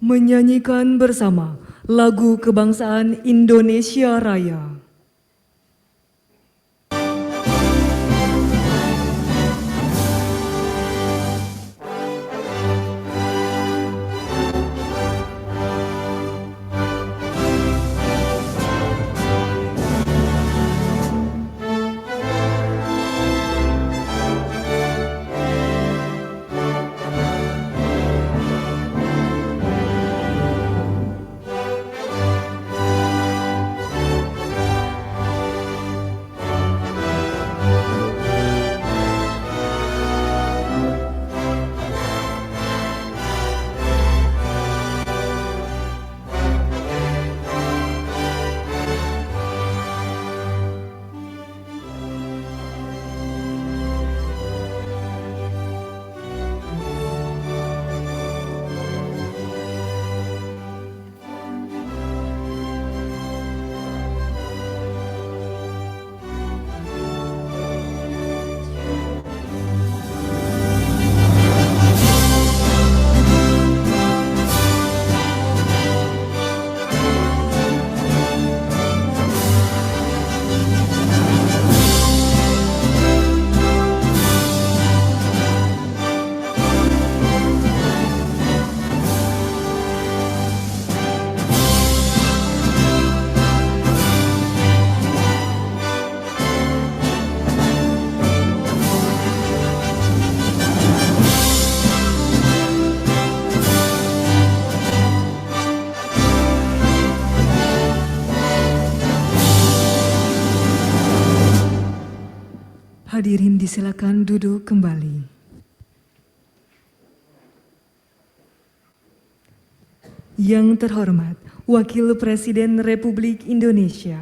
menyanyikan bersama lagu kebangsaan Indonesia Raya. Hadirin disilakan duduk kembali. Yang terhormat Wakil Presiden Republik Indonesia,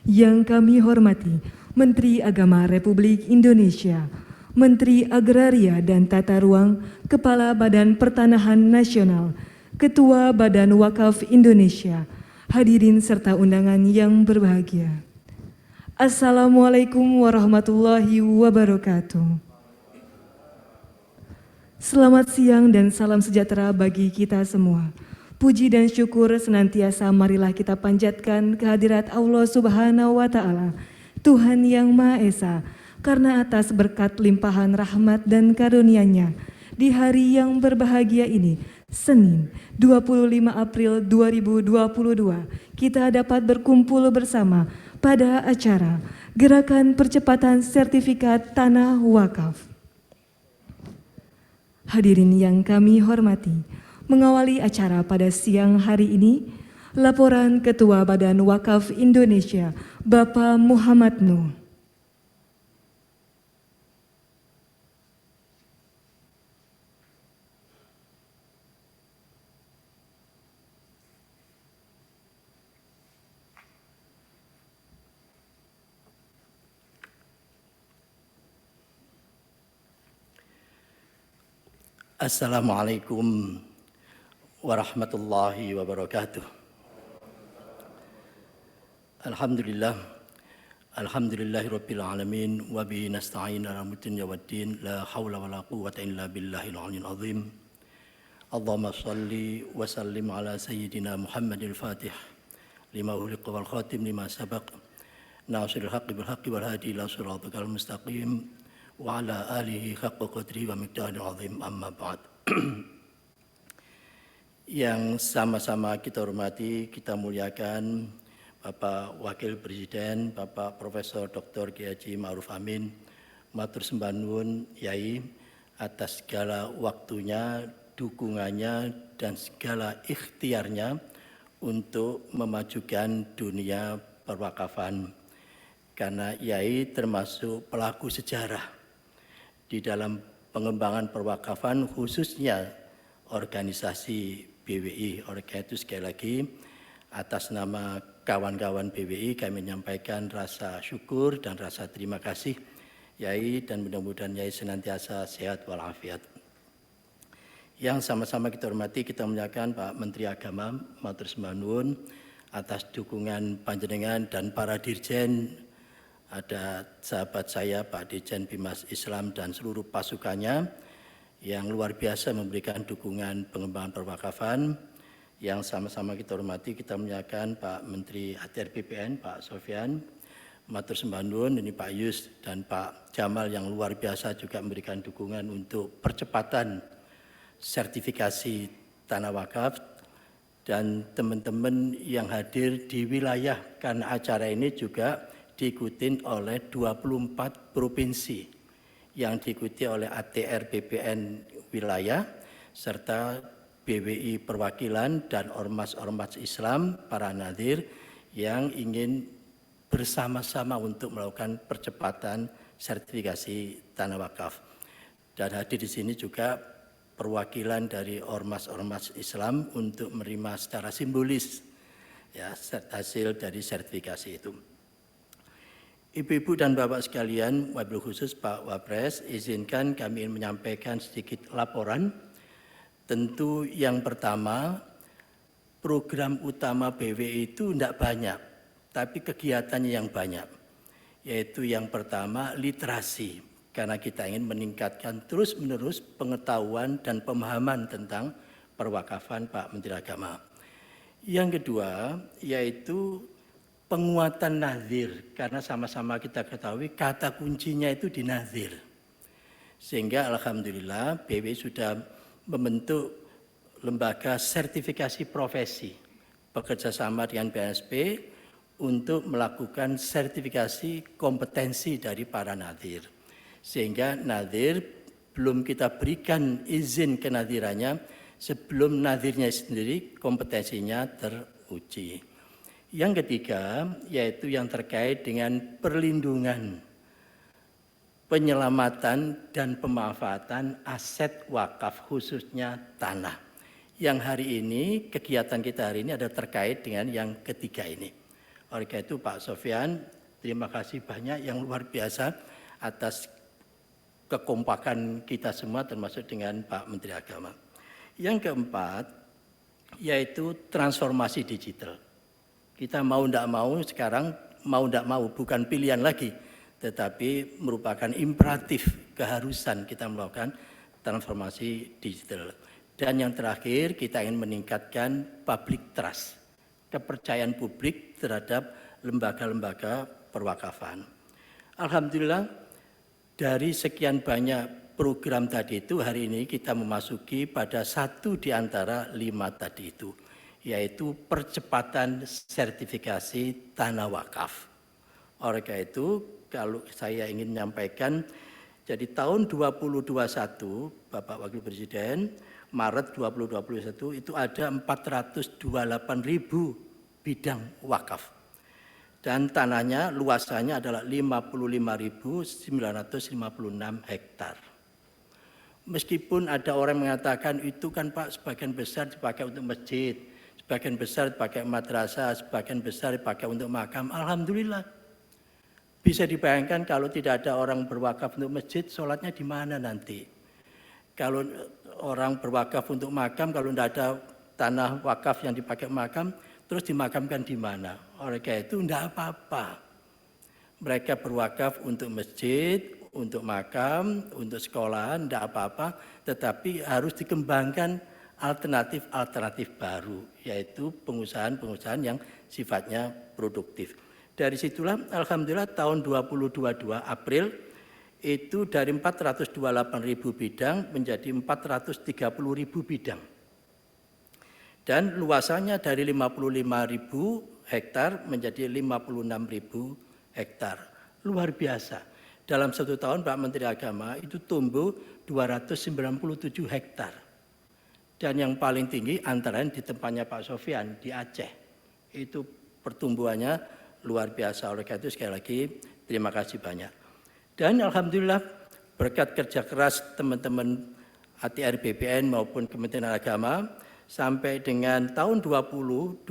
yang kami hormati Menteri Agama Republik Indonesia, Menteri Agraria dan Tata Ruang, Kepala Badan Pertanahan Nasional, Ketua Badan Wakaf Indonesia, hadirin serta undangan yang berbahagia. Assalamualaikum warahmatullahi wabarakatuh. Selamat siang dan salam sejahtera bagi kita semua. Puji dan syukur senantiasa marilah kita panjatkan kehadirat Allah Subhanahu wa Ta'ala, Tuhan yang Maha Esa, karena atas berkat limpahan rahmat dan karunia-Nya di hari yang berbahagia ini, Senin 25 April 2022, kita dapat berkumpul bersama pada acara Gerakan Percepatan Sertifikat Tanah Wakaf. Hadirin yang kami hormati, mengawali acara pada siang hari ini, laporan Ketua Badan Wakaf Indonesia, Bapak Muhammad Nuh. Assalamualaikum warahmatullahi wabarakatuh. Alhamdulillahirabbil alamin wa bihi nasta'in ala mutin yawaddin la haula wala quwwata illa billahil aliyyil azim. Allahumma shalli wa sallim ala sayyidina Muhammadil Fatih lima ughliqa wal khatim lima sabaq nasiril haqqi bil haqqi wal hadi ila siratal mustaqim wa ala alihi haqqa qadri wa miqdaril azim, amma ba'd. Yang sama-sama kita hormati, kita muliakan Bapak Wakil Presiden, Bapak Profesor Dr. Kiai Haji Ma'ruf Amin, matur sembah nuwun Yai atas segala waktunya, dukungannya dan segala ikhtiarnya untuk memajukan dunia perwakafan. Karena Yai termasuk pelaku sejarah di dalam pengembangan perwakafan, khususnya organisasi BWI. Oleh karena itu sekali lagi atas nama kawan-kawan BWI kami menyampaikan rasa syukur dan rasa terima kasih Yai, dan mudah-mudahan Yai senantiasa sehat walafiat. Yang sama-sama kita hormati, kita muliakan Pak Menteri Agama, matur sembah nuwun atas dukungan panjenengan dan para dirjen. Ada sahabat saya Pak Dirjen Bimas Islam dan seluruh pasukannya yang luar biasa memberikan dukungan pengembangan perwakafan. Yang sama-sama kita hormati, kita menyerahkan Pak Menteri ATR BPN, Pak Sofyan, matur sembah nuwun, ini Pak Yus dan Pak Jamal yang luar biasa juga memberikan dukungan untuk percepatan sertifikasi tanah wakaf, dan teman-teman yang hadir di wilayah, karena acara ini juga diikuti oleh 24 provinsi yang diikuti oleh ATR BPN wilayah serta BWI perwakilan dan ormas-ormas Islam, para nadhir yang ingin bersama-sama untuk melakukan percepatan sertifikasi tanah wakaf. Dan hadir di sini juga perwakilan dari ormas-ormas Islam untuk menerima secara simbolis ya hasil dari sertifikasi itu. Ibu-ibu dan Bapak sekalian, wabil khusus Pak Wapres, izinkan kami menyampaikan sedikit laporan. Tentu yang pertama, program utama BWI itu tidak banyak, tapi kegiatannya yang banyak. Yaitu yang pertama, literasi. Karena kita ingin meningkatkan terus-menerus pengetahuan dan pemahaman tentang perwakafan Pak Menteri Agama. Yang kedua, yaitu penguatan nazir. Karena sama-sama kita ketahui kata kuncinya itu di nazir. Sehingga alhamdulillah BWI sudah membentuk lembaga sertifikasi profesi bekerjasama dengan BNSP untuk melakukan sertifikasi kompetensi dari para nadhir. Sehingga nadhir belum kita berikan izin kenadhirannya sebelum nadhirnya sendiri kompetensinya teruji. Yang ketiga yaitu yang terkait dengan perlindungan, penyelamatan dan pemanfaatan aset wakaf khususnya tanah. Yang hari ini, kegiatan kita hari ini ada terkait dengan yang ketiga ini. Oleh karena itu Pak Sofyan, terima kasih banyak yang luar biasa atas kekompakan kita semua termasuk dengan Pak Menteri Agama. Yang keempat, yaitu transformasi digital. Kita mau tidak mau sekarang, mau tidak mau bukan pilihan lagi, tetapi merupakan imperatif keharusan kita melakukan transformasi digital. Dan yang terakhir kita ingin meningkatkan public trust, kepercayaan publik terhadap lembaga-lembaga perwakafan. Alhamdulillah dari sekian banyak program tadi itu hari ini kita memasuki pada satu di antara 5 tadi itu, yaitu percepatan sertifikasi tanah wakaf. Oleh karena itu kalau saya ingin menyampaikan, jadi tahun 2021 Bapak Wakil Presiden, Maret 2021 itu ada 428.000 bidang wakaf. Dan tanahnya luasannya adalah 55.956 hektar. Meskipun ada orang mengatakan itu kan Pak sebagian besar dipakai untuk masjid, sebagian besar dipakai madrasah, sebagian besar dipakai untuk makam. Alhamdulillah. Bisa dibayangkan kalau tidak ada orang berwakaf untuk masjid, sholatnya di mana nanti? Kalau orang berwakaf untuk makam, kalau tidak ada tanah wakaf yang dipakai makam, terus dimakamkan di mana? Oleh karena itu tidak apa-apa. Mereka berwakaf untuk masjid, untuk makam, untuk sekolah, tidak apa-apa. Tetapi harus dikembangkan alternatif-alternatif baru, yaitu pengusahaan-pengusahaan yang sifatnya produktif. Dari situlah alhamdulillah tahun 2022 April itu dari 428.000 bidang menjadi 430.000 bidang. Dan luasannya dari 55.000 hektar menjadi 56.000 hektar. Luar biasa. Dalam 1 tahun Pak Menteri Agama itu tumbuh 297 hektar. Dan yang paling tinggi antara di tempatnya Pak Sofyan di Aceh. Itu pertumbuhannya luar biasa. Oleh karena itu sekali lagi terima kasih banyak. Dan alhamdulillah berkat kerja keras teman-teman ATR BPN maupun Kementerian Agama sampai dengan tahun 2020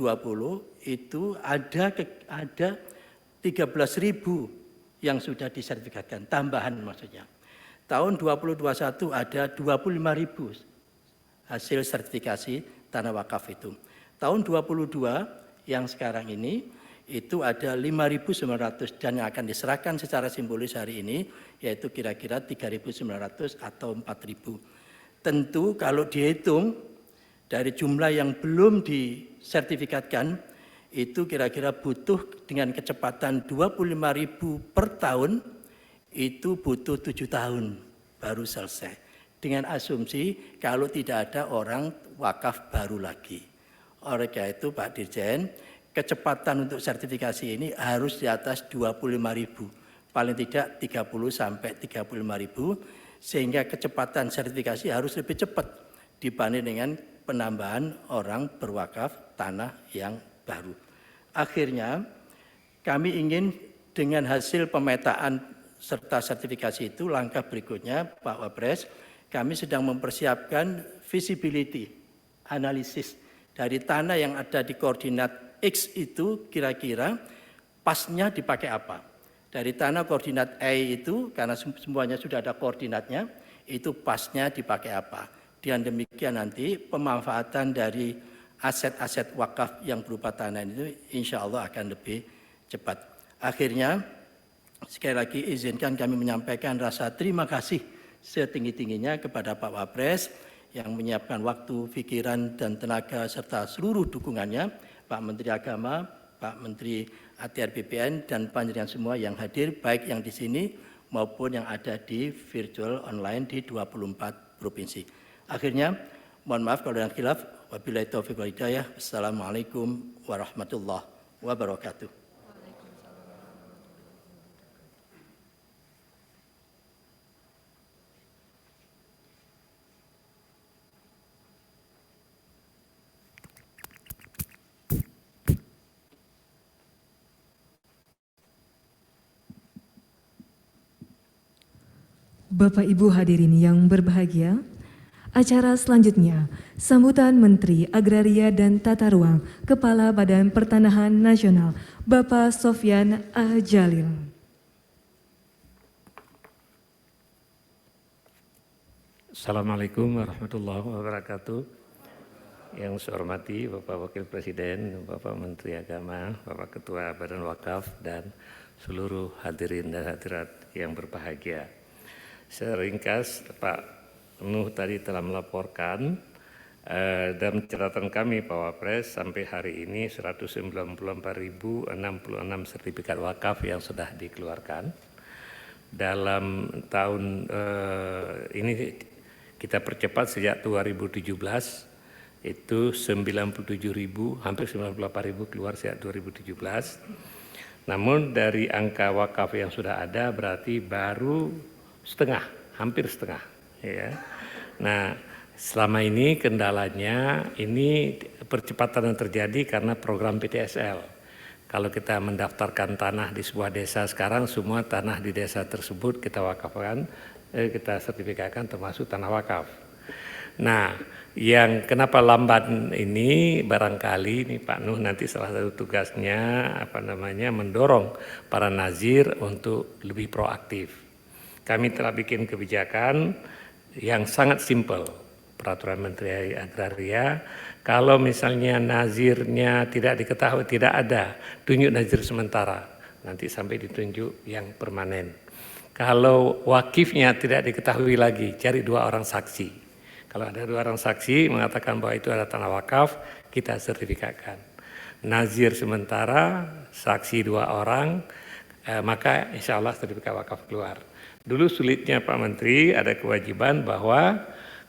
itu ada 13.000 yang sudah disertifikatkan, tambahan maksudnya. Tahun 2021 ada 25.000 hasil sertifikasi tanah wakaf itu. Tahun 2022 yang sekarang ini itu ada 5.900 dan yang akan diserahkan secara simbolis hari ini yaitu kira-kira 3.900 atau 4.000. Tentu kalau dihitung Dari jumlah yang belum disertifikatkan, itu kira-kira butuh dengan kecepatan 25.000 per tahun, itu butuh 7 tahun baru selesai. Dengan asumsi kalau tidak ada orang wakaf baru lagi. Oleh karena itu Pak Dirjen, kecepatan untuk sertifikasi ini harus di atas 25.000, paling tidak 30 sampai 35.000, sehingga kecepatan sertifikasi harus lebih cepat dibanding dengan penambahan orang berwakaf tanah yang baru. Akhirnya kami ingin dengan hasil pemetaan serta sertifikasi itu, langkah berikutnya Pak Wapres, kami sedang mempersiapkan visibility analisis dari tanah yang ada di koordinat X itu kira-kira pasnya dipakai apa. Dari tanah koordinat Y itu, karena semuanya sudah ada koordinatnya, itu pasnya dipakai apa. Dengan demikian nanti pemanfaatan dari aset-aset wakaf yang berupa tanah itu insya Allah akan lebih cepat. Akhirnya, sekali lagi izinkan kami menyampaikan rasa terima kasih setinggi-tingginya kepada Pak Wapres yang menyiapkan waktu, pikiran, dan tenaga serta seluruh dukungannya, Pak Menteri Agama, Pak Menteri ATR BPN, dan panjenengan semua yang hadir, baik yang di sini maupun yang ada di virtual online di 24 provinsi. Akhirnya, mohon maaf kalau ada khilaf. Wabillahi taufiq wal hidayah. Wassalamualaikum warahmatullahi wabarakatuh. Bapak Ibu hadirin yang berbahagia, acara selanjutnya sambutan Menteri Agraria dan Tata Ruang, Kepala Badan Pertanahan Nasional, Bapak Sofyan A. Jalil. Assalamualaikum warahmatullahi wabarakatuh. Yang saya hormati Bapak Wakil Presiden, Bapak Menteri Agama, Bapak Ketua Badan Wakaf, dan seluruh hadirin dan hadirat yang berbahagia. Seringkas Pak Nuh tadi telah melaporkan dan catatan kami Pak Wapres sampai hari ini 194.066 sertifikat wakaf yang sudah dikeluarkan. Dalam tahun ini kita percepat sejak 2017 itu 97.000, hampir 98.000 keluar sejak 2017. Namun dari angka wakaf yang sudah ada berarti baru setengah, hampir setengah. Ya. Nah, selama ini kendalanya ini percepatan yang terjadi karena program PTSL. Kalau kita mendaftarkan tanah di sebuah desa sekarang, semua tanah di desa tersebut kita wakafkan, kita sertifikatkan termasuk tanah wakaf. Nah, yang kenapa lambat ini barangkali ini Pak Nuh nanti salah satu tugasnya mendorong para nazir untuk lebih proaktif. Kami telah bikin kebijakan yang sangat simpel, peraturan Menteri Agraria. Kalau misalnya nazirnya tidak diketahui, tidak ada, tunjuk nazir sementara, nanti sampai ditunjuk yang permanen. Kalau wakifnya tidak diketahui lagi, cari 2 orang saksi. Kalau ada 2 orang saksi mengatakan bahwa itu adalah tanah wakaf, kita sertifikatkan. Nazir sementara, saksi 2 orang, maka insya Allah sertifikat wakaf keluar. Dulu sulitnya Pak Menteri ada kewajiban bahwa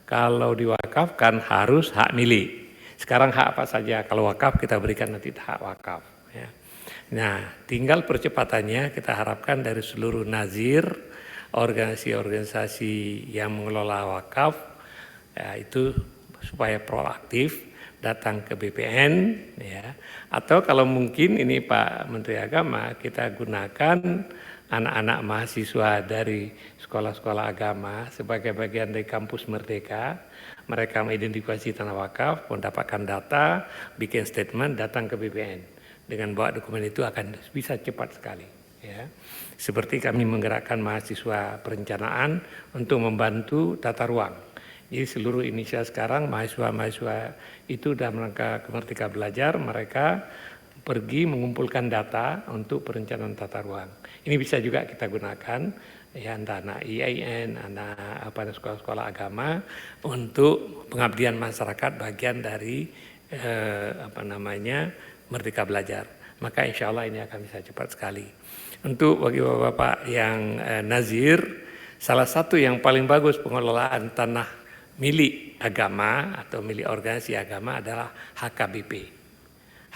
kalau diwakafkan harus hak milik. Sekarang hak apa saja, kalau wakaf kita berikan nanti hak wakaf. Ya. Nah, tinggal percepatannya kita harapkan dari seluruh nazir, organisasi-organisasi yang mengelola wakaf, ya, itu supaya proaktif datang ke BPN, ya. Atau kalau mungkin ini Pak Menteri Agama kita gunakan anak-anak mahasiswa dari sekolah-sekolah agama sebagai bagian dari kampus Merdeka. Mereka mengidentifikasi tanah wakaf, mendapatkan data, bikin statement, datang ke BPN. Dengan bawa dokumen itu akan bisa cepat sekali. Ya. Seperti kami menggerakkan mahasiswa perencanaan untuk membantu tata ruang. Jadi seluruh Indonesia sekarang mahasiswa-mahasiswa itu dalam rangka Merdeka Belajar, mereka pergi mengumpulkan data untuk perencanaan tata ruang. Ini bisa juga kita gunakan ya anak IAIN, anak sekolah-sekolah agama untuk pengabdian masyarakat bagian dari Merdeka Belajar. Maka insya Allah ini akan bisa cepat sekali. Untuk bagi bapak-bapak yang nazir, salah satu yang paling bagus pengelolaan tanah milik agama atau milik organisasi agama adalah HKBP.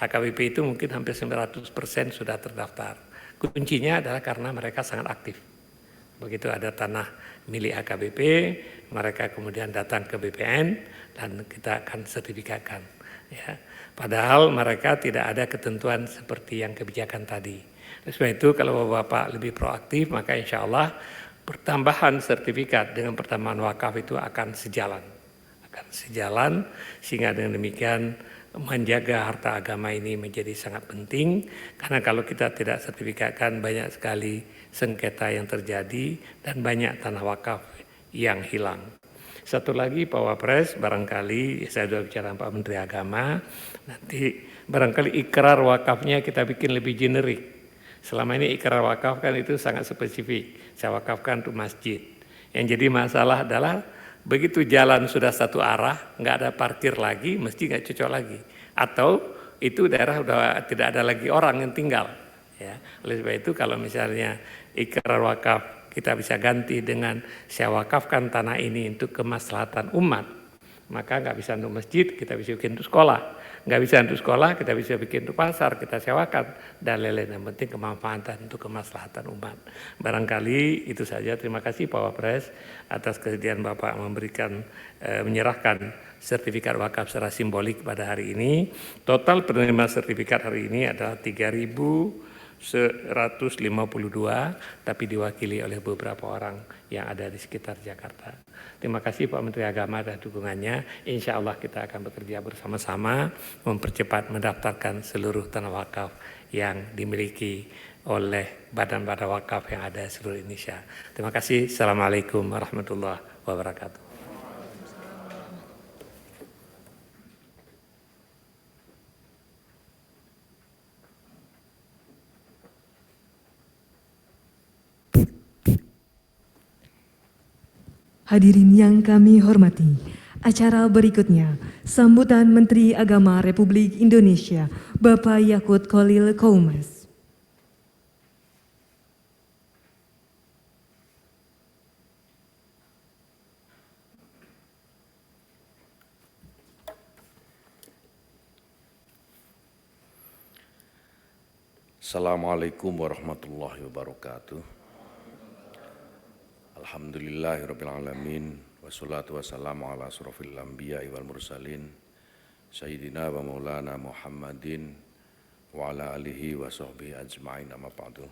HKBP itu mungkin hampir 900% sudah terdaftar. Kuncinya adalah karena mereka sangat aktif. Begitu ada tanah milik HKBP, mereka kemudian datang ke BPN dan kita akan sertifikatkan. Ya. Padahal mereka tidak ada ketentuan seperti yang kebijakan tadi. Oleh sebab itu kalau Bapak lebih proaktif, maka insya Allah pertambahan sertifikat dengan pertambahan wakaf itu akan sejalan. Sehingga dengan demikian menjaga harta agama ini menjadi sangat penting, karena kalau kita tidak sertifikatkan banyak sekali sengketa yang terjadi dan banyak tanah wakaf yang hilang. Satu lagi Pak Wapres, barangkali saya sudah bicara Pak Menteri Agama, nanti barangkali ikrar wakafnya kita bikin lebih generik. Selama ini ikrar wakaf kan itu sangat spesifik, saya wakafkan untuk masjid. Yang jadi masalah adalah begitu jalan sudah satu arah, nggak ada parkir lagi, mesti nggak cocok lagi. Atau itu daerah udah tidak ada lagi orang yang tinggal. Ya. Oleh sebab itu kalau misalnya ikrar wakaf kita bisa ganti dengan saya wakafkan tanah ini untuk kemaslahatan umat, maka nggak bisa untuk masjid, kita bisa bikin untuk sekolah. Nggak bisa untuk sekolah, kita bisa bikin untuk pasar, kita sewakan, dan lain-lain. Yang penting kemanfaatan untuk kemaslahatan umat. Barangkali itu saja. Terima kasih Pak Wapres atas kesediaan Bapak memberikan, menyerahkan sertifikat wakaf secara simbolik pada hari ini. Total penerima sertifikat hari ini adalah 3.152, tapi diwakili oleh beberapa orang yang ada di sekitar Jakarta. Terima kasih Pak Menteri Agama dan dukungannya. Insya Allah kita akan bekerja bersama-sama mempercepat mendaftarkan seluruh tanah wakaf yang dimiliki oleh badan-badan wakaf yang ada di seluruh Indonesia. Terima kasih. Assalamualaikum warahmatullahi wabarakatuh. Hadirin yang kami hormati, acara berikutnya sambutan Menteri Agama Republik Indonesia, Bapak Yakut Khalil Qaumas. Assalamualaikum warahmatullahi wabarakatuh. Alhamdulillahirrabbilalamin. Wassalatu wassalamu ala asrofil anbiya wal mursalin Sayyidina wa maulana Muhammadin wa ala alihi wa sahbihi ajma'in, amma ba'du.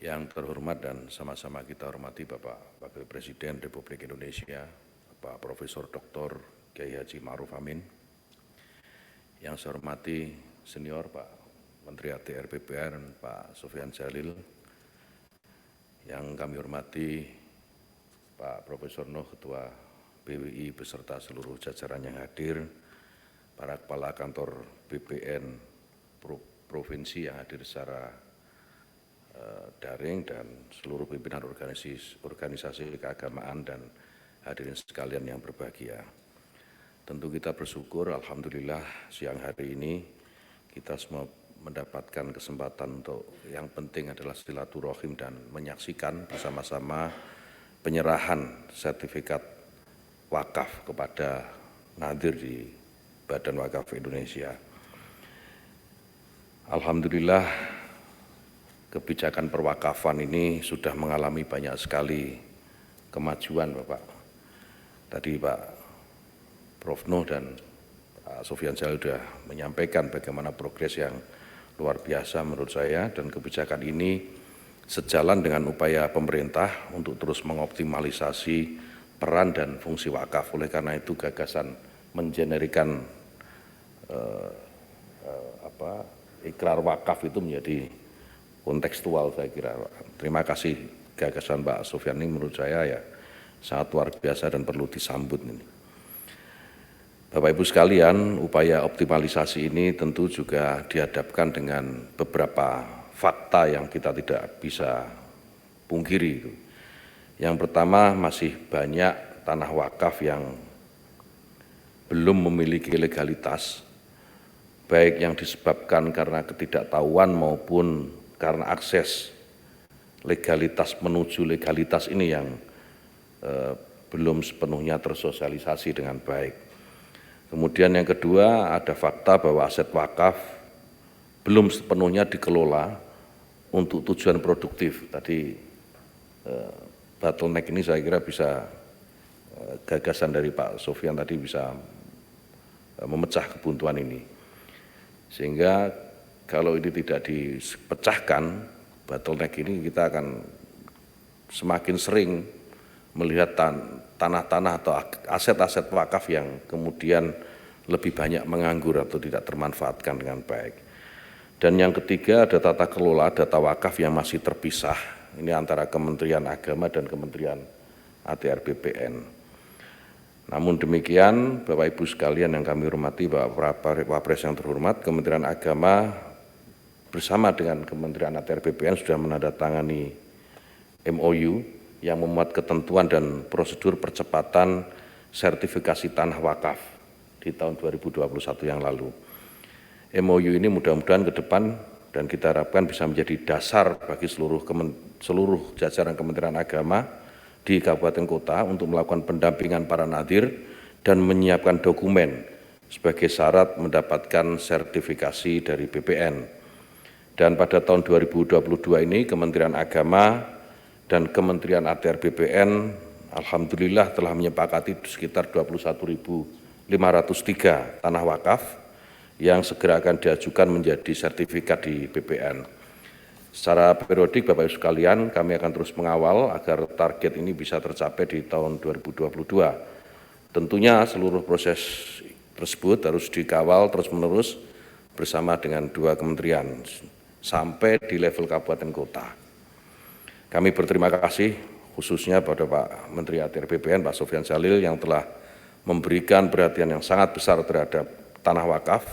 Yang terhormat dan sama-sama kita hormati Bapak Wakil Presiden Republik Indonesia, Bapak Profesor Dr. Kiai Haji Ma'ruf Amin. Yang saya hormati senior Pak Menteri ATR BPN Pak Sofyan Djalil. Yang kami hormati Pak Profesor Nuh, Ketua BWI beserta seluruh jajaran yang hadir, para kepala kantor BPN provinsi yang hadir secara daring, dan seluruh pimpinan organisasi keagamaan dan hadirin sekalian yang berbahagia. Tentu kita bersyukur, alhamdulillah siang hari ini kita semua mendapatkan kesempatan untuk yang penting adalah silaturahim dan menyaksikan bersama-sama penyerahan sertifikat wakaf kepada nadir di Badan Wakaf Indonesia. Alhamdulillah kebijakan perwakafan ini sudah mengalami banyak sekali kemajuan Bapak. Tadi Pak Prof. Nuh dan Pak Sofyan Djalil sudah menyampaikan bagaimana progres yang luar biasa menurut saya, dan kebijakan ini sejalan dengan upaya pemerintah untuk terus mengoptimalisasi peran dan fungsi wakaf. Oleh karena itu gagasan menjenerikan ikrar wakaf itu menjadi kontekstual, saya kira. Terima kasih gagasan Pak Sofyan ini, menurut saya ya sangat luar biasa dan perlu disambut ini. Bapak Ibu sekalian, upaya optimalisasi ini tentu juga dihadapkan dengan beberapa fakta yang kita tidak bisa pungkiri itu. Yang pertama, masih banyak tanah wakaf yang belum memiliki legalitas, baik yang disebabkan karena ketidaktahuan maupun karena akses legalitas menuju legalitas ini yang belum sepenuhnya tersosialisasi dengan baik. Kemudian yang kedua, ada fakta bahwa aset wakaf belum sepenuhnya dikelola untuk tujuan produktif. Tadi bottleneck ini saya kira bisa gagasan dari Pak Sofyan tadi bisa memecah kebuntuan ini. Sehingga kalau ini tidak dipecahkan, bottleneck ini kita akan semakin sering melihat tanah-tanah atau aset-aset wakaf yang kemudian lebih banyak menganggur atau tidak termanfaatkan dengan baik. Dan yang ketiga, ada tata kelola data wakaf yang masih terpisah. Ini antara Kementerian Agama dan Kementerian ATR BPN. Namun demikian, Bapak Ibu sekalian yang kami hormati, Bapak Wapres yang terhormat, Kementerian Agama bersama dengan Kementerian ATR BPN sudah menandatangani MOU yang memuat ketentuan dan prosedur percepatan sertifikasi tanah wakaf di tahun 2021 yang lalu. MOU ini mudah-mudahan ke depan dan kita harapkan bisa menjadi dasar bagi seluruh jajaran Kementerian Agama di kabupaten kota untuk melakukan pendampingan para nadhir dan menyiapkan dokumen sebagai syarat mendapatkan sertifikasi dari BPN. Dan pada tahun 2022 ini Kementerian Agama dan Kementerian ATR BPN alhamdulillah telah menyepakati sekitar 21.503 tanah wakaf yang segera akan diajukan menjadi sertifikat di BPN. Secara periodik Bapak Ibu sekalian, kami akan terus mengawal agar target ini bisa tercapai di tahun 2022. Tentunya seluruh proses tersebut harus dikawal terus-menerus bersama dengan dua kementerian sampai di level kabupaten kota. Kami berterima kasih khususnya pada Pak Menteri ATR BPN, Pak Sofyan Djalil yang telah memberikan perhatian yang sangat besar terhadap tanah wakaf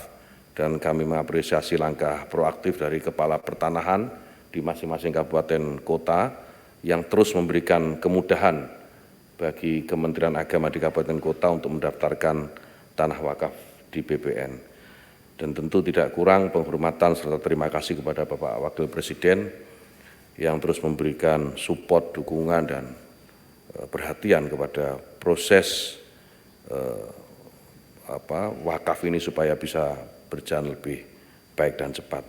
dan kami mengapresiasi langkah proaktif dari Kepala Pertanahan di masing-masing kabupaten kota yang terus memberikan kemudahan bagi Kementerian Agama di kabupaten kota untuk mendaftarkan tanah wakaf di BPN. Dan tentu tidak kurang penghormatan serta terima kasih kepada Bapak Wakil Presiden yang terus memberikan support, dukungan, dan perhatian kepada proses wakaf ini supaya bisa berjalan lebih baik dan cepat.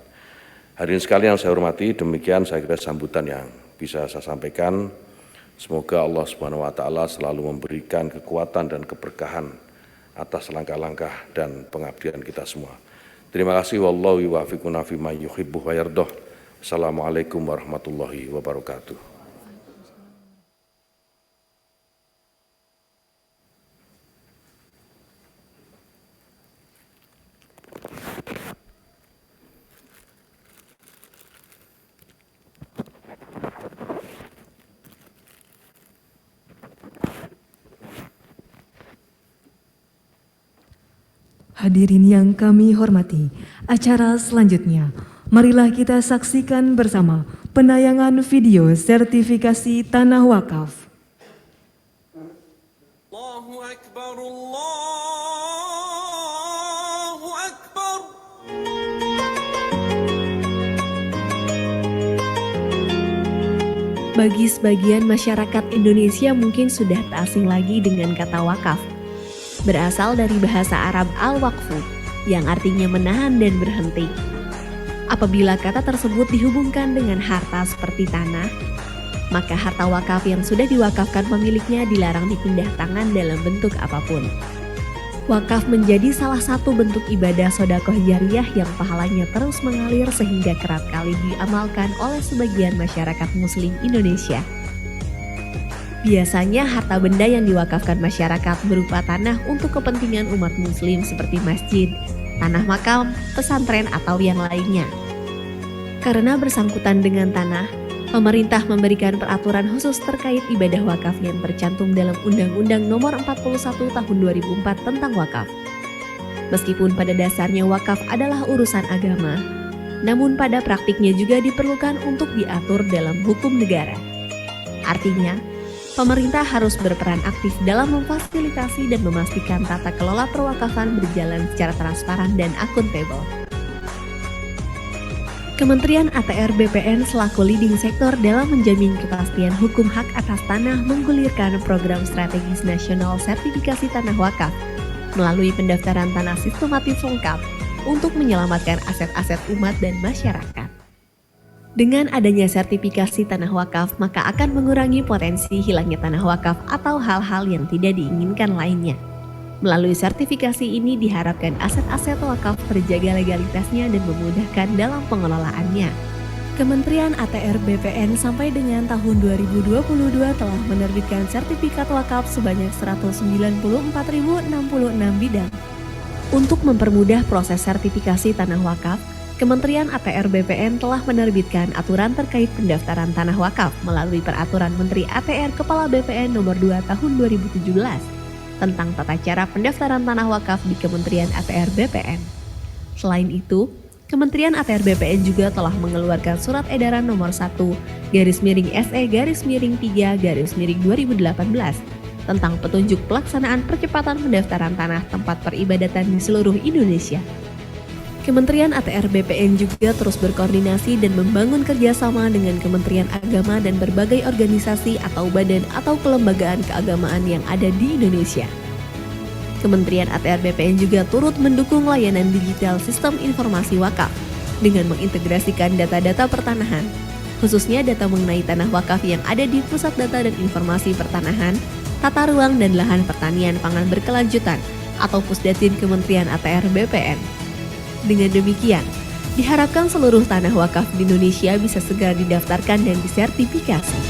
Hadirin sekalian yang saya hormati, demikian saya kira sambutan yang bisa saya sampaikan. Semoga Allah Subhanahu wa taala selalu memberikan kekuatan dan keberkahan atas langkah-langkah dan pengabdian kita semua. Terima kasih, wallahu yuwaffiquna fima yuhibbu wa yardah. Assalamualaikum warahmatullahi wabarakatuh. Hadirin yang kami hormati, acara selanjutnya, marilah kita saksikan bersama penayangan video sertifikasi tanah wakaf. Allahu Akbar, Allahu Akbar. Bagi sebagian masyarakat Indonesia mungkin sudah tak asing lagi dengan kata wakaf. Berasal dari bahasa Arab al-waqfu yang artinya menahan dan berhenti. Apabila kata tersebut dihubungkan dengan harta seperti tanah, maka harta wakaf yang sudah diwakafkan pemiliknya dilarang dipindah tangan dalam bentuk apapun. Wakaf menjadi salah satu bentuk ibadah sedekah jariyah yang pahalanya terus mengalir sehingga kerap kali diamalkan oleh sebagian masyarakat muslim Indonesia. Biasanya harta benda yang diwakafkan masyarakat berupa tanah untuk kepentingan umat muslim seperti masjid, tanah makam, pesantren, atau yang lainnya. Karena bersangkutan dengan tanah, pemerintah memberikan peraturan khusus terkait ibadah wakaf yang tercantum dalam Undang-Undang Nomor 41 Tahun 2004 tentang wakaf. Meskipun pada dasarnya wakaf adalah urusan agama, namun pada praktiknya juga diperlukan untuk diatur dalam hukum negara. Artinya, pemerintah harus berperan aktif dalam memfasilitasi dan memastikan tata kelola perwakafan berjalan secara transparan dan akuntabel. Kementerian ATR BPN selaku leading sektor dalam menjamin kepastian hukum hak atas tanah menggulirkan program strategis nasional sertifikasi tanah wakaf melalui pendaftaran tanah sistematis lengkap untuk menyelamatkan aset-aset umat dan masyarakat. Dengan adanya sertifikasi tanah wakaf, maka akan mengurangi potensi hilangnya tanah wakaf atau hal-hal yang tidak diinginkan lainnya. Melalui sertifikasi ini diharapkan aset-aset wakaf terjaga legalitasnya dan memudahkan dalam pengelolaannya. Kementerian ATR BPN sampai dengan tahun 2022 telah menerbitkan sertifikat wakaf sebanyak 194.066 bidang. Untuk mempermudah proses sertifikasi tanah wakaf, Kementerian ATR BPN telah menerbitkan aturan terkait pendaftaran tanah wakaf melalui Peraturan Menteri ATR Kepala BPN Nomor 2 Tahun 2017 tentang tata cara pendaftaran tanah wakaf di Kementerian ATR BPN. Selain itu, Kementerian ATR BPN juga telah mengeluarkan Surat Edaran Nomor 1/SE/3/2018 tentang petunjuk pelaksanaan percepatan pendaftaran tanah tempat peribadatan di seluruh Indonesia. Kementerian ATR BPN juga terus berkoordinasi dan membangun kerjasama dengan Kementerian Agama dan berbagai organisasi atau badan atau kelembagaan keagamaan yang ada di Indonesia. Kementerian ATR BPN juga turut mendukung layanan digital sistem informasi wakaf dengan mengintegrasikan data-data pertanahan, khususnya data mengenai tanah wakaf yang ada di Pusat Data dan Informasi Pertanahan, Tata Ruang dan Lahan Pertanian Pangan Berkelanjutan atau Pusdatin Kementerian ATR BPN. Dengan demikian, diharapkan seluruh tanah wakaf di Indonesia bisa segera didaftarkan dan disertifikasi.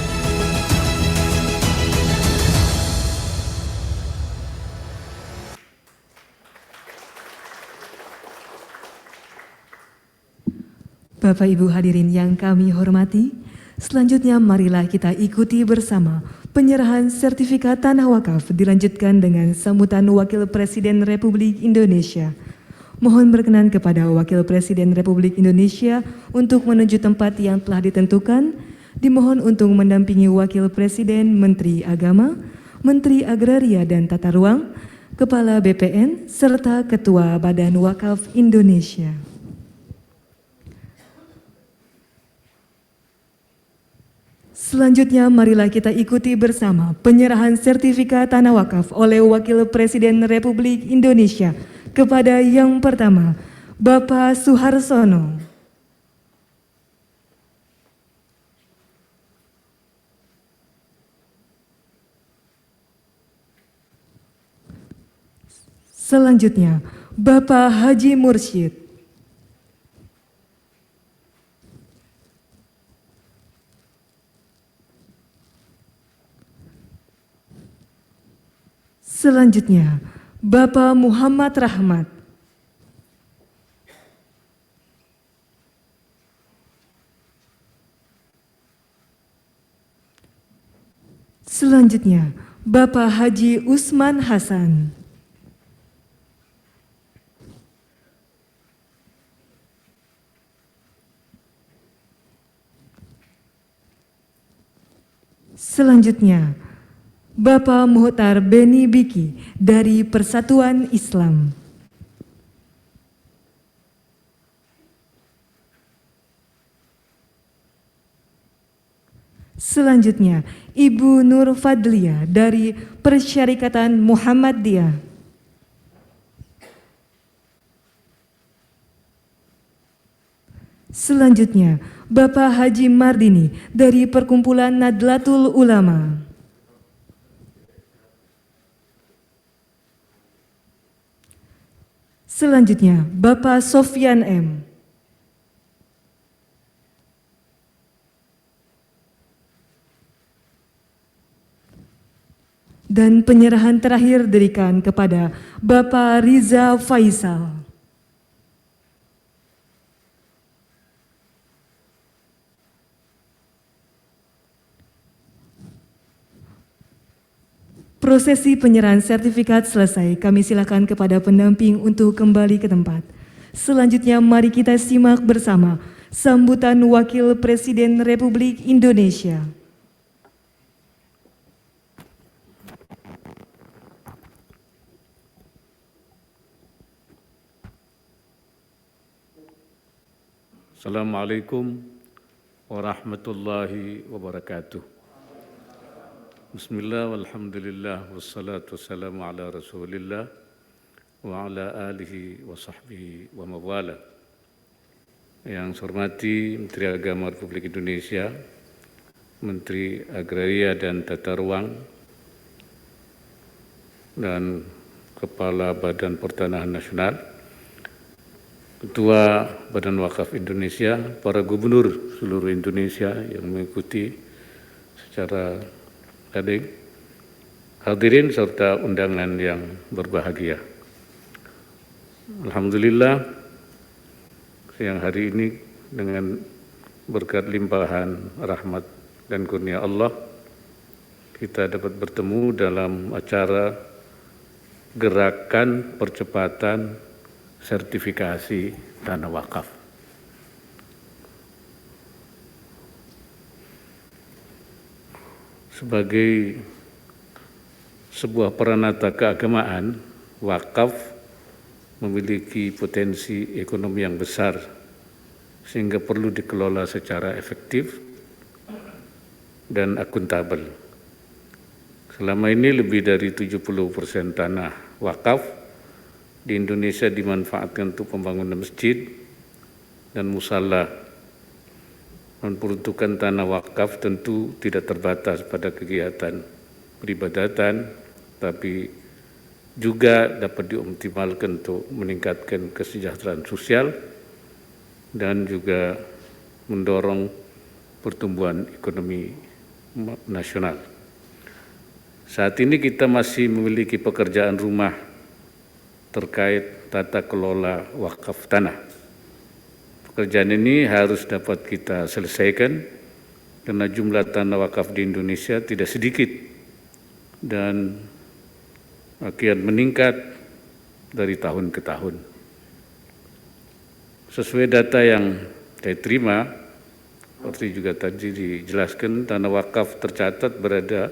Bapak Ibu hadirin yang kami hormati, selanjutnya marilah kita ikuti bersama penyerahan sertifikat tanah wakaf dilanjutkan dengan sambutan Wakil Presiden Republik Indonesia. Mohon berkenan kepada Wakil Presiden Republik Indonesia untuk menuju tempat yang telah ditentukan. Dimohon untuk mendampingi Wakil Presiden, Menteri Agama, Menteri Agraria dan Tata Ruang, Kepala BPN, serta Ketua Badan Wakaf Indonesia. Selanjutnya marilah kita ikuti bersama penyerahan sertifikat tanah wakaf oleh Wakil Presiden Republik Indonesia kepada yang pertama, Bapak Suharsono. Selanjutnya, Bapak Haji Mursyid. Selanjutnya, Bapak Muhammad Rahmat. Selanjutnya, Bapak Haji Usman Hasan. Selanjutnya, Bapak Muhtar Beni Biki dari Persatuan Islam. Selanjutnya, Ibu Nur Fadlia dari Persyarikatan Muhammadiyah. Selanjutnya, Bapak Haji Mardini dari Perkumpulan Nadlatul Ulama. Selanjutnya, Bapak Sofyan M. Dan penyerahan terakhir diberikan kepada Bapak Riza Faisal. Prosesi penyerahan sertifikat selesai, kami silakan kepada pendamping untuk kembali ke tempat. Selanjutnya mari kita simak bersama sambutan Wakil Presiden Republik Indonesia. Assalamualaikum warahmatullahi wabarakatuh. Bismillah, walhamdulillah, wassalatu wassalamu ala rasulillah wa ala alihi wa sahbihi wa mawala. Yang saya hormati Menteri Agama Republik Indonesia, Menteri Agraria dan Tata Ruang, dan Kepala Badan Pertanahan Nasional, Ketua Badan Wakaf Indonesia, para gubernur seluruh Indonesia yang mengikuti secara daring, hadirin serta undangan yang berbahagia. Alhamdulillah, siang hari ini dengan berkat limpahan rahmat dan kurnia Allah, kita dapat bertemu dalam acara gerakan percepatan sertifikasi tanah wakaf. Sebagai sebuah peranata keagamaan, wakaf memiliki potensi ekonomi yang besar sehingga perlu dikelola secara efektif dan akuntabel. Selama ini lebih dari 70% tanah wakaf di Indonesia dimanfaatkan untuk pembangunan masjid dan musala. Peruntukan tanah wakaf tentu tidak terbatas pada kegiatan peribadatan, tapi juga dapat dioptimalkan untuk meningkatkan kesejahteraan sosial dan juga mendorong pertumbuhan ekonomi nasional. Saat ini kita masih memiliki pekerjaan rumah terkait tata kelola wakaf tanah. Pekerjaan ini harus dapat kita selesaikan karena jumlah tanah wakaf di Indonesia tidak sedikit dan kian meningkat dari tahun ke tahun. Sesuai data yang saya terima, seperti juga tadi dijelaskan, tanah wakaf tercatat berada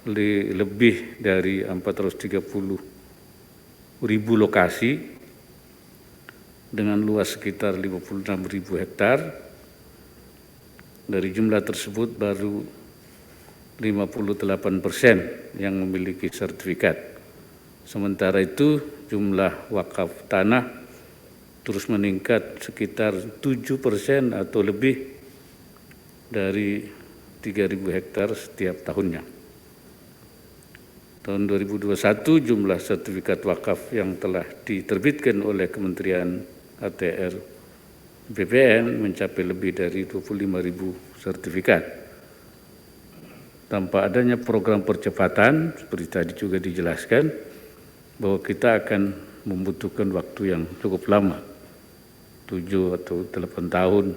lebih dari 430.000 lokasi dengan luas sekitar 56.000 hektar. Dari jumlah tersebut baru 58% yang memiliki sertifikat. Sementara itu jumlah wakaf tanah terus meningkat sekitar 7% atau lebih dari 3.000 hektar setiap tahunnya. Tahun 2021 jumlah sertifikat wakaf yang telah diterbitkan oleh Kementerian ATR BPN mencapai lebih dari 25.000 sertifikat. Tanpa adanya program percepatan, seperti tadi juga dijelaskan, bahwa kita akan membutuhkan waktu yang cukup lama, 7 atau 8 tahun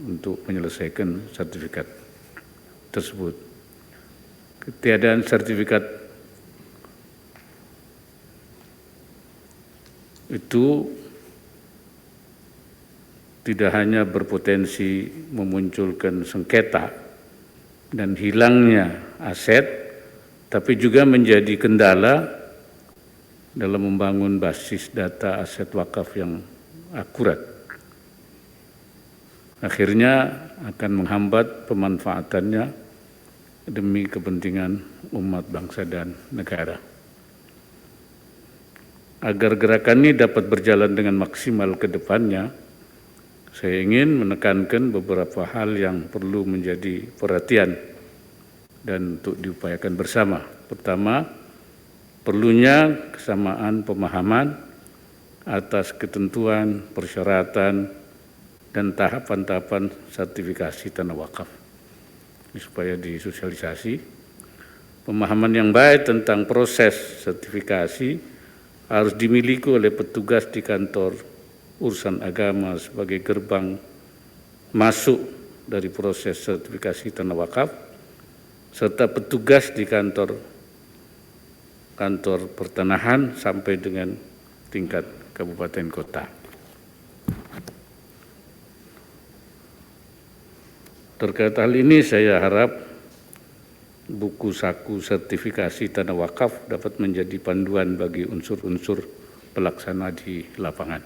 untuk menyelesaikan sertifikat tersebut. Ketiadaan sertifikat itu tidak hanya berpotensi memunculkan sengketa dan hilangnya aset, tapi juga menjadi kendala dalam membangun basis data aset wakaf yang akurat. Akhirnya akan menghambat pemanfaatannya demi kepentingan umat bangsa dan negara. Agar gerakan ini dapat berjalan dengan maksimal ke depannya, saya ingin menekankan beberapa hal yang perlu menjadi perhatian dan untuk diupayakan bersama. Pertama, perlunya kesamaan pemahaman atas ketentuan, persyaratan, dan tahapan-tahapan sertifikasi tanah wakaf. Ini supaya disosialisasi. Pemahaman yang baik tentang proses sertifikasi harus dimiliki oleh petugas di kantor urusan agama sebagai gerbang masuk dari proses sertifikasi tanah wakaf, serta petugas di kantor pertanahan sampai dengan tingkat kabupaten kota. Terkait hal ini saya harap buku saku sertifikasi tanah wakaf dapat menjadi panduan bagi unsur-unsur pelaksana di lapangan.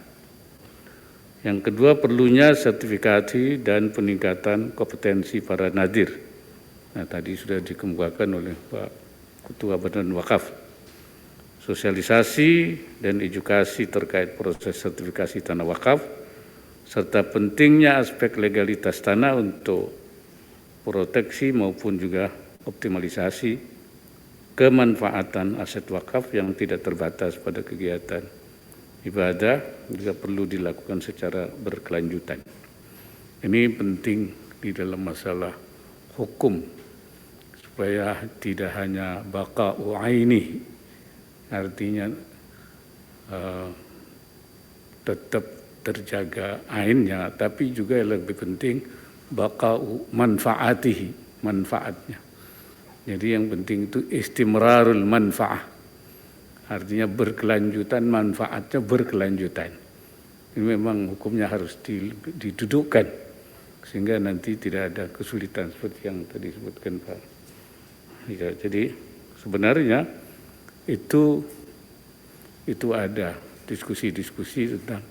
Yang kedua, perlunya sertifikasi dan peningkatan kompetensi para nadir. Nah, tadi sudah dikemukakan oleh Pak Ketua Badan Wakaf. Sosialisasi dan edukasi terkait proses sertifikasi tanah wakaf, serta pentingnya aspek legalitas tanah untuk proteksi maupun juga optimalisasi kemanfaatan aset wakaf yang tidak terbatas pada kegiatan ibadah juga perlu dilakukan secara berkelanjutan. Ini penting di dalam masalah hukum supaya tidak hanya baqa'u aini, artinya tetap terjaga ainnya, tapi juga yang lebih penting baqa'u manfaatihi, manfaatnya. Jadi yang penting itu istimrarul manfaah. Artinya berkelanjutan, manfaatnya berkelanjutan. Ini memang hukumnya harus didudukkan sehingga nanti tidak ada kesulitan seperti yang tadi disebutkan Pak. Ya, jadi sebenarnya itu ada diskusi-diskusi tentang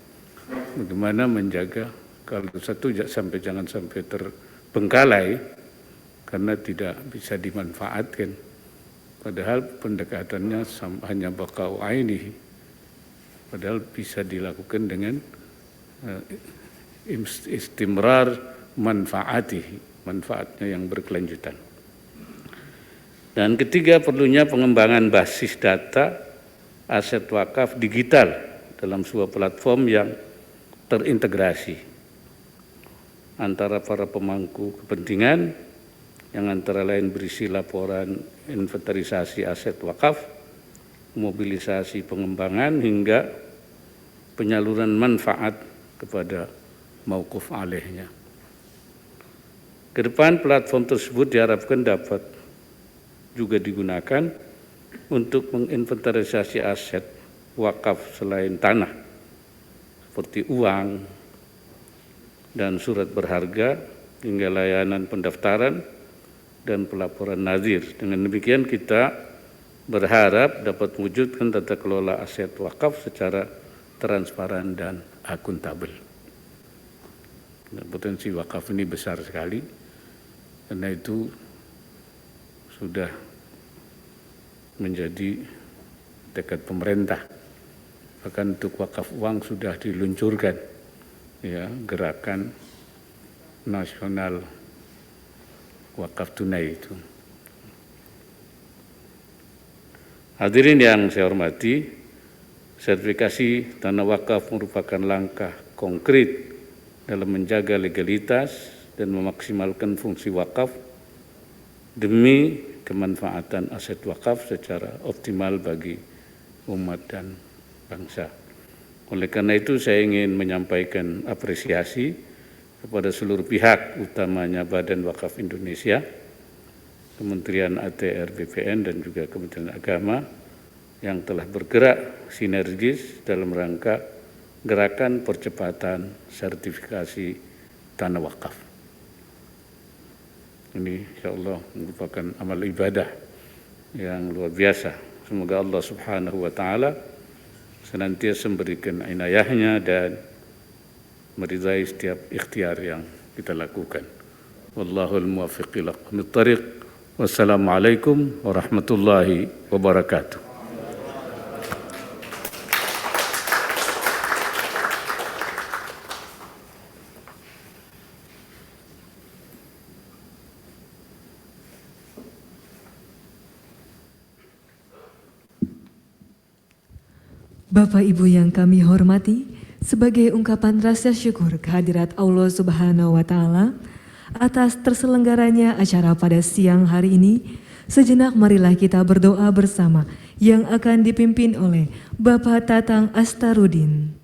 bagaimana menjaga kalau satu jangan sampai terbengkalai karena tidak bisa dimanfaatkan. Padahal pendekatannya hanya baqa'u ainihi, padahal bisa dilakukan dengan istimrar manfaatihi, manfaatnya yang berkelanjutan. Dan ketiga, perlunya pengembangan basis data aset wakaf digital dalam sebuah platform yang terintegrasi antara para pemangku kepentingan yang antara lain berisi laporan inventarisasi aset wakaf, mobilisasi pengembangan hingga penyaluran manfaat kepada mauquf alaihnya. Kedepan platform tersebut diharapkan dapat juga digunakan untuk menginventarisasi aset wakaf selain tanah, seperti uang dan surat berharga hingga layanan pendaftaran dan pelaporan nazir. Dengan demikian kita berharap dapat mewujudkan tata kelola aset wakaf secara transparan dan akuntabel. Dan potensi wakaf ini besar sekali, karena itu sudah menjadi tekad pemerintah. Bahkan untuk wakaf uang sudah diluncurkan, ya, gerakan nasional wakaf tunai itu. Hadirin yang saya hormati, sertifikasi tanah wakaf merupakan langkah konkret dalam menjaga legalitas dan memaksimalkan fungsi wakaf demi kemanfaatan aset wakaf secara optimal bagi umat dan bangsa. Oleh karena itu saya ingin menyampaikan apresiasi kepada seluruh pihak, utamanya Badan Wakaf Indonesia, Kementerian ATR BPN dan juga Kementerian Agama yang telah bergerak sinergis dalam rangka gerakan percepatan sertifikasi tanah wakaf. Ini insyaAllah merupakan amal ibadah yang luar biasa. Semoga Allah Subhanahu wa Ta'ala senantiasa memberikan inayahnya dan meridai setiap ikhtiar yang kita lakukan. Wallahul muwaffiq ila aqwamit thariq. Wassalamualaikum warahmatullahi wabarakatuh. Bapak Ibu yang kami hormati, sebagai ungkapan rasa syukur kehadirat Allah Subhanahu wa Ta'ala atas terselenggaranya acara pada siang hari ini, sejenak marilah kita berdoa bersama yang akan dipimpin oleh Bapak Tatang Astarudin.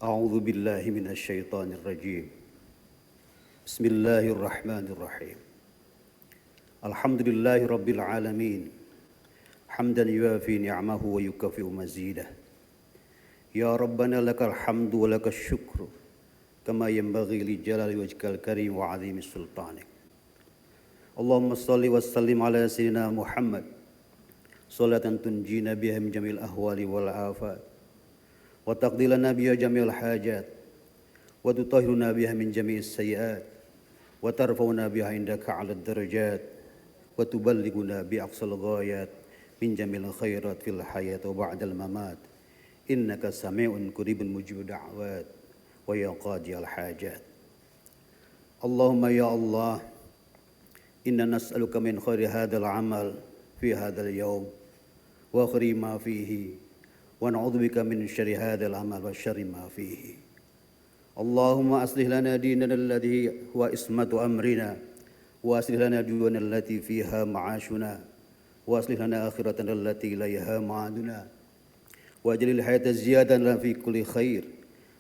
أعوذ بالله من الشيطان الرجيم بسم الله الرحمن الرحيم الحمد لله رب العالمين حمدا يوافي نعمه ويكافئ مزيده يا ربنا لك الحمد ولك الشكر كما ينبغي لجلال وجهك الكريم وعظيم سلطانك اللهم صل وسلم على سيدنا محمد صلاة تنجينا بها من جميع الأهوال والآفات وتقضي لنا بها جميع الحاجات وتطهرنا بها من جميع السيئات وترفعنا بها عندك على الدرجات وتبلغنا بأقصى الغايات من جميع الخيرات في الحياة وبعد الممات إنك سميع قريب مجيب الدعوات ويا قاضي الحاجات اللهم يا الله إنا نسألك من خير هذا العمل في هذا اليوم وخير ما فيه ونعوذ بك من شر هذا العمل وشر ما فيه اللهم أصلح لنا ديننا الذي هو عصمة أمرنا وأصلح لنا دنيانا التي فيها معاشنا وأصلح لنا آخرتنا التي إليها معادنا واجعل الحياة زيادة لنا في كل خير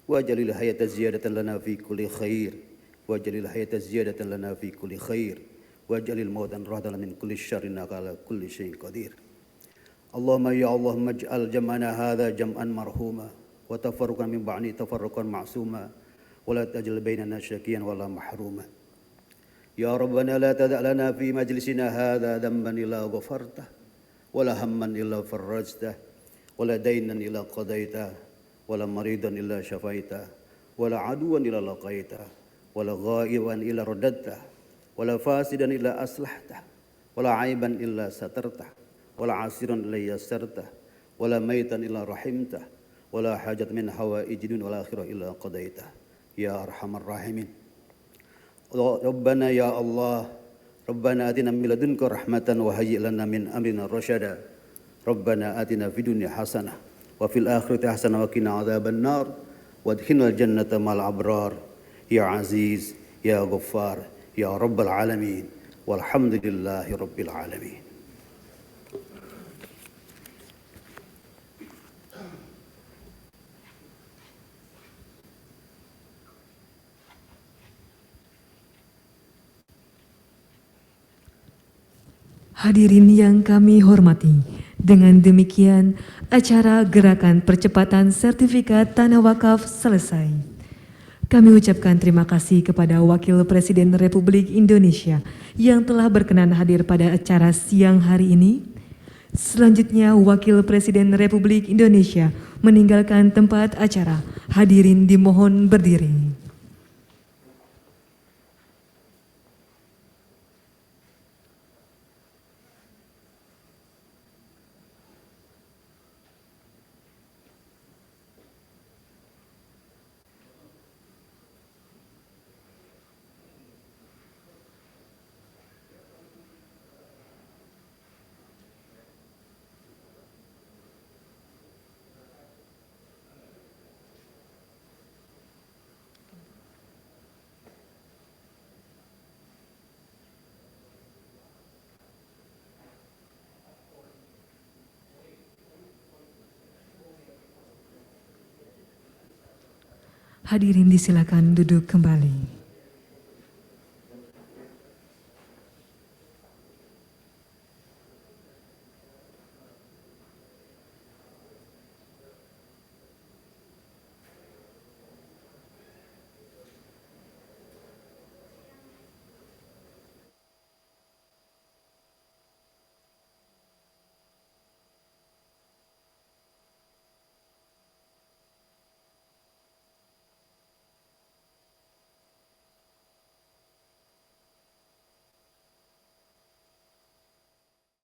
واجعل الحياة زيادة لنا في كل خير واجعل الحياة زيادة لنا في كل خير واجعل الموت راحة من كل شر إنك على كل شيء قدير اللهم يا اللهم اجعل جمعنا هذا جمعا مرحوما وتفرقا من بعده تفرقا معصوما ولا تجعل بيننا شقيا ولا محروما يا ربنا لا تدع لنا في مجلسنا هذا ذنبا إلا غفرته ولا هما إلا فرجته ولا دينا إلا قضيته ولا مريضا إلا شفيته ولا عدوا إلا لقيته ولا غائبا إلا رددته ولا فاسدا إلا أصلحته ولا عيبا إلا سترته ولا عسيرا إلا يسرته ولا ميتا إلا رحمته ولا حاجة من حوائج الدنيا والآخرة إلا قضيته يا أرحم الراحمين ربنا يا الله ربنا آتنا من لدنك رحمة وهيئ لنا من أمرنا رشدا ربنا آتنا في الدنيا حسنة وفي الآخرة حسنة وقنا عذاب النار وادخلنا الجنة مع الأبرار يا عزيز يا غفار يا رب العالمين والحمد لله رب العالمين. Hadirin yang kami hormati, dengan demikian acara gerakan percepatan sertifikat tanah wakaf selesai. Kami ucapkan terima kasih kepada Wakil Presiden Republik Indonesia yang telah berkenan hadir pada acara siang hari ini. Selanjutnya, Wakil Presiden Republik Indonesia meninggalkan tempat acara. Hadirin dimohon berdiri. Hadirin disilakan duduk kembali.